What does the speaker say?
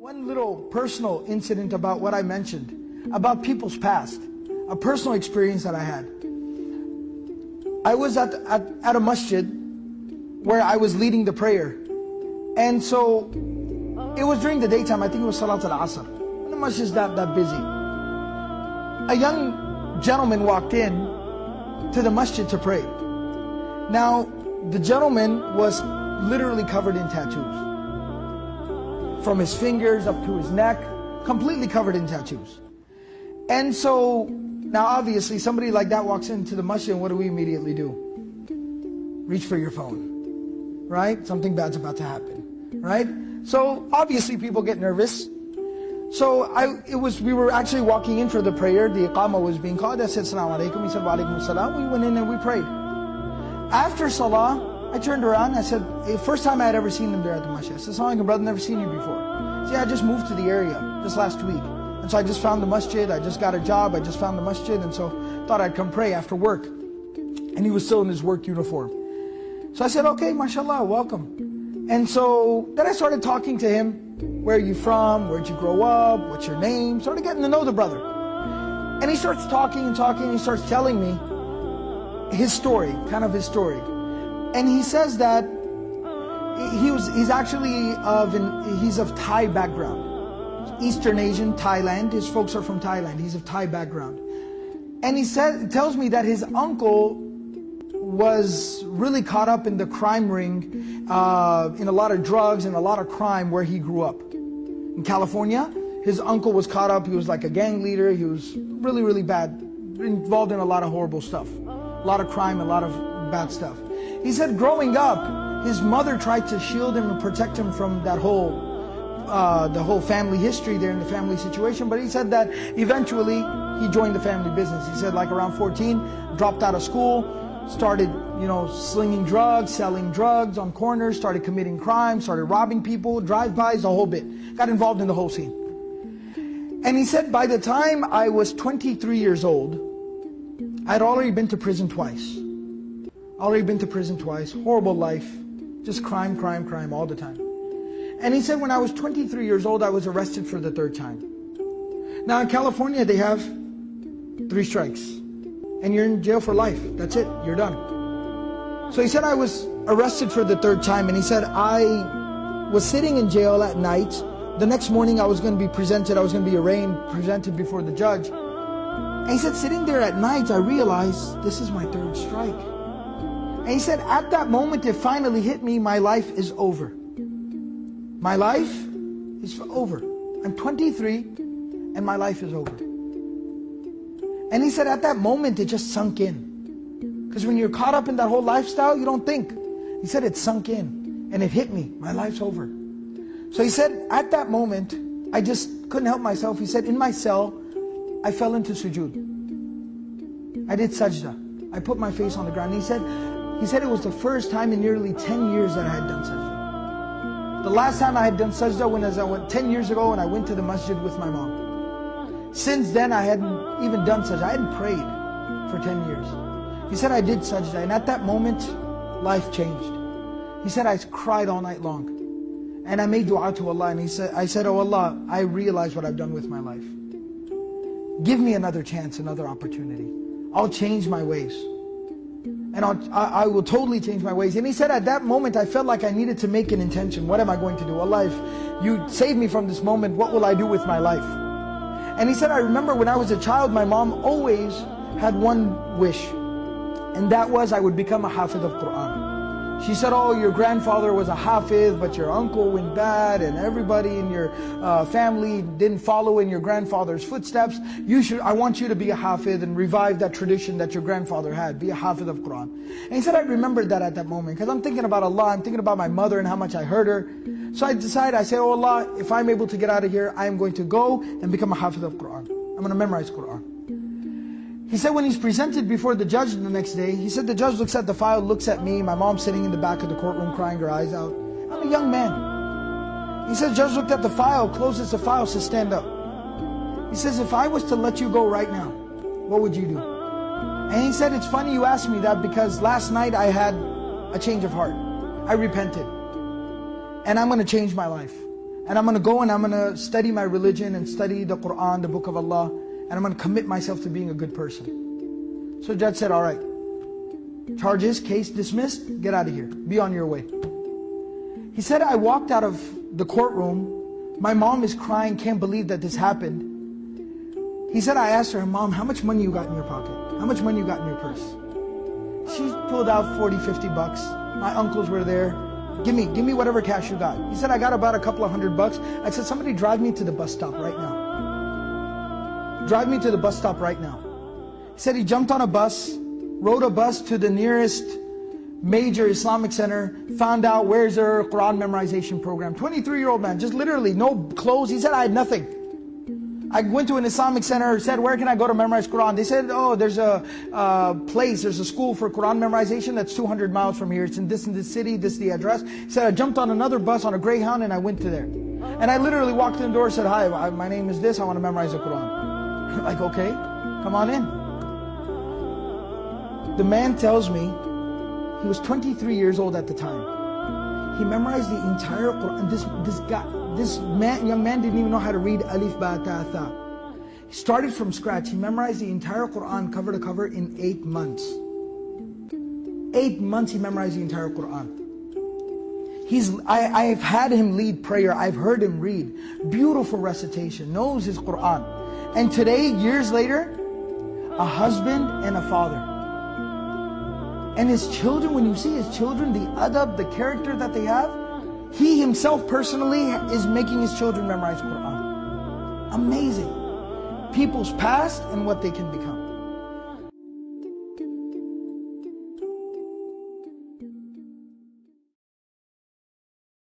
One little personal incident about what I mentioned, about people's past, a personal experience that I had. I was at a masjid where I was leading the prayer. And so, it was during the daytime, I think it was Salat al-Asr. The masjid is that busy. A young gentleman walked in to the masjid to pray. Now, the gentleman was literally covered in tattoos. From his fingers up to his neck, completely covered in tattoos. And so, now obviously somebody like that walks into the masjid and what do we immediately do? Reach for your phone, right? Something bad's about to happen, right? So obviously people get nervous. So we were actually walking in for the prayer, the iqamah was being called. I said, Assalamu alaikum, he said, Wa alaikum assalam. We went in and we prayed. After salah, I turned around, I said, first time I had ever seen him there at the masjid. I said, Assalamu alaikum, brother, never seen you before. He said, I just moved to the area just last week. And so I just found the masjid, I just got a job, I just found the masjid, and so thought I'd come pray after work. And he was still in his work uniform. So I said, okay, mashallah, welcome. And so then I started talking to him. Where are you from? Where'd you grow up? What's your name? Started getting to know the brother. And he starts talking and talking, and he starts telling me his story, kind of his story. And he says that he's actually of Thai background. Eastern Asian, Thailand. His folks are from Thailand. He's of Thai background. And he tells me that his uncle was really caught up in the crime ring, in a lot of drugs and a lot of crime where he grew up. In California, his uncle was caught up, he was like a gang leader, he was really, really bad, involved in a lot of horrible stuff. A lot of crime, a lot of bad stuff. He said growing up, his mother tried to shield him and protect him from that the whole family history there and the family situation, but he said that eventually he joined the family business. He said like around 14, dropped out of school, started, slinging drugs, selling drugs on corners, started committing crime, started robbing people, drive-bys, the whole bit. Got involved in the whole scene. And he said by the time I was 23 years old, I'd already been to prison twice. Horrible life, just crime all the time. And he said when I was 23 years old, I was arrested for the third time. Now in California, they have 3 strikes. And you're in jail for life. That's it, you're done. So he said I was arrested for the third time, and he said I was sitting in jail at night. The next morning I was going to be presented, I was going to be arraigned, presented before the judge. And he said sitting there at night, I realized this is my 3rd strike. And he said at that moment it finally hit me, my life is over. My life is over. I'm 23 and my life is over. And he said at that moment it just sunk in. Because when you're caught up in that whole lifestyle, you don't think. He said it sunk in and it hit me. My life's over. So he said at that moment, I just couldn't help myself. He said in my cell, I fell into sujood. I did sajda. I put my face on the ground. He said it was the first time in nearly 10 years that I had done sajda. The last time I had done sajda was 10 years ago when I went to the masjid with my mom. Since then, I hadn't even done sajda. I hadn't prayed for 10 years. He said I did sajda, and at that moment, life changed. He said I cried all night long. And I made dua to Allah, and I said, oh Allah, I realize what I've done with my life. Give me another chance, another opportunity. I'll change my ways. And I will totally change my ways. And he said at that moment, I felt like I needed to make an intention. What am I going to do? Allah, if you save me from this moment, what will I do with my life? And he said, I remember when I was a child, my mom always had one wish. And that was I would become a hafiz of Quran. She said, oh, your grandfather was a hafiz, but your uncle went bad, and everybody in your family didn't follow in your grandfather's footsteps. I want you to be a hafiz and revive that tradition that your grandfather had. Be a hafiz of Quran. And he said, I remembered that at that moment, because I'm thinking about Allah, I'm thinking about my mother and how much I hurt her. So I decided, I said, oh Allah, if I'm able to get out of here, I am going to go and become a hafiz of Quran. I'm going to memorize Quran. He said when he's presented before the judge the next day, he said the judge looks at the file, looks at me, my mom's sitting in the back of the courtroom crying her eyes out. I'm a young man. He said the judge looked at the file, closes the file, says stand up. He says if I was to let you go right now, what would you do? And he said it's funny you asked me that because last night I had a change of heart. I repented. And I'm going to change my life. and I'm going to go and I'm going to study my religion and study the Quran, the Book of Allah, and I'm going to commit myself to being a good person. So the judge said, all right, charges, case dismissed, get out of here, be on your way. He said, I walked out of the courtroom, my mom is crying, can't believe that this happened. He said, I asked her, Mom, how much money you got in your pocket? How much money you got in your purse? She pulled out 40, 50 bucks. My uncles were there. Give me whatever cash you got. He said, I got about a couple of $100. I said, somebody drive me to the bus stop right now. Drive me to the bus stop right now. He said he jumped on a bus, rode a bus to the nearest major Islamic center, found out where's their Quran memorization program. 23-year-old man, just literally no clothes. He said, I had nothing. I went to an Islamic center, said, where can I go to memorize Quran? They said, oh, there's a place, there's a school for Quran memorization that's 200 miles from here. It's in this city, this is the address. He said, I jumped on another bus on a Greyhound and I went to there. And I literally walked in the door and said, hi, my name is this, I want to memorize the Quran. Like, okay, come on in. The man tells me, he was 23 years old at the time. He memorized the entire Quran. This young man didn't even know how to read Alif, Ba, Ta, Tha. He started from scratch. He memorized the entire Quran cover to cover in 8 months. 8 months he memorized the entire Quran. I've had him lead prayer. I've heard him read. Beautiful recitation. Knows his Quran. And today, years later, a husband and a father. And his children, when you see his children, the adab, the character that they have, he himself personally is making his children memorize Quran. Amazing. People's past and what they can become.